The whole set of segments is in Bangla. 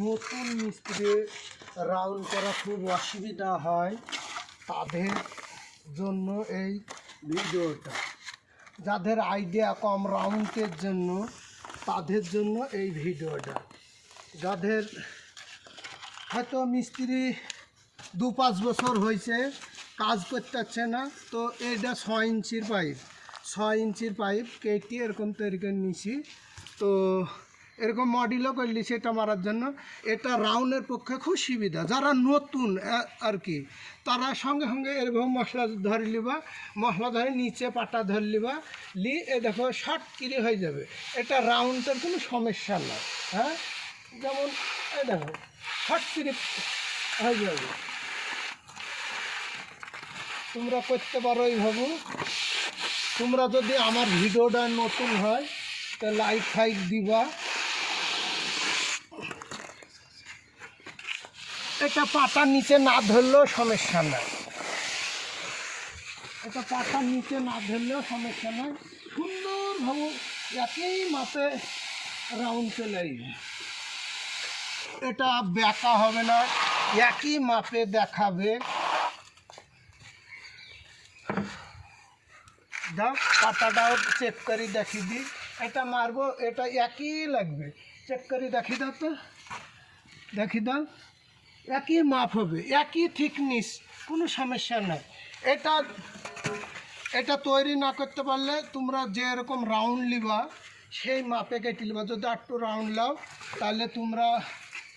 নতুন মিস্ত্রি রাউন্ড করা খুব অসুবিধা হয়, তাদের জন্য এই ভিডিওটা। যাদের আইডিয়া কম রাউন্ডের জন্য, তাদের জন্য এই ভিডিওটা। যাদের হয়তো মিস্ত্রি 2-5 বছর হয়েছে, কাজ করতে পারছে না, তো এইটা 6 ইঞ্চির পাইপ, 6 ইঞ্চির পাইপ কেটে এরকম তৈরি করে নিছি। তো এরকম মডেলও করলি সেটা মারার জন্য। এটা রাউন্ডের পক্ষে খুব সুবিধা। যারা নতুন আর কি, তারা সঙ্গে সঙ্গে এরকম মশলা ধরে লিবা, মশলা ধরে নিচে পাটা ধরে লিবা, এ দেখো শর্ট কিরে হয়ে যাবে। এটা রাউন্ডের কোনো সমস্যা না। হ্যাঁ, যেমন এই দেখো শর্ট কিরে হয়ে যাবে। তোমরা করতে পারো এইভাবে। তোমরা যদি আমার ভিডিওটা নতুন হয় তো লাইক ফাইক দিবা। এটা পাতার নিচে না ধরলেও সমস্যা নাই, এটা পাতার নিচে না ধরলেও সমস্যা নাই। সুন্দরভাবে একই মাপে রাউন্ড চলে আসবে। এটা বেঁকা হবে না, একই মাপে দেখাবে। দাও পাতাটাও চেক করে দেখি দিই। এটা মারবো, এটা একই লাগবে, চেক করে দেখি দাও তো, দেখি দাও একই মাপ হবে, একই থিকনেস, কোনো সমস্যা নাই। এটা এটা তৈরি না করতে পারলে তোমরা যেরকম রাউন্ড লিবা সেই মাপে কেটে লিবা। যদি একটু রাউন্ড লাও তাহলে তোমরা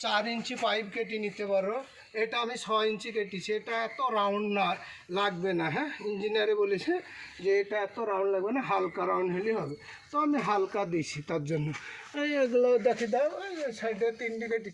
4 ইঞ্চি পাইপ কেটে নিতে পারো। এটা আমি 6 ইঞ্চি কেটেছি। এটা এত রাউন্ড না লাগবে না। হ্যাঁ, ইঞ্জিনিয়ারে বলেছে যে এটা এত রাউন্ড লাগবে না, হালকা রাউন্ড হলেই হবে। তো আমি হালকা দিয়েছি তার জন্য। এই এগুলো দেখে দাও, ওই সাইডে 3 কেটেছি।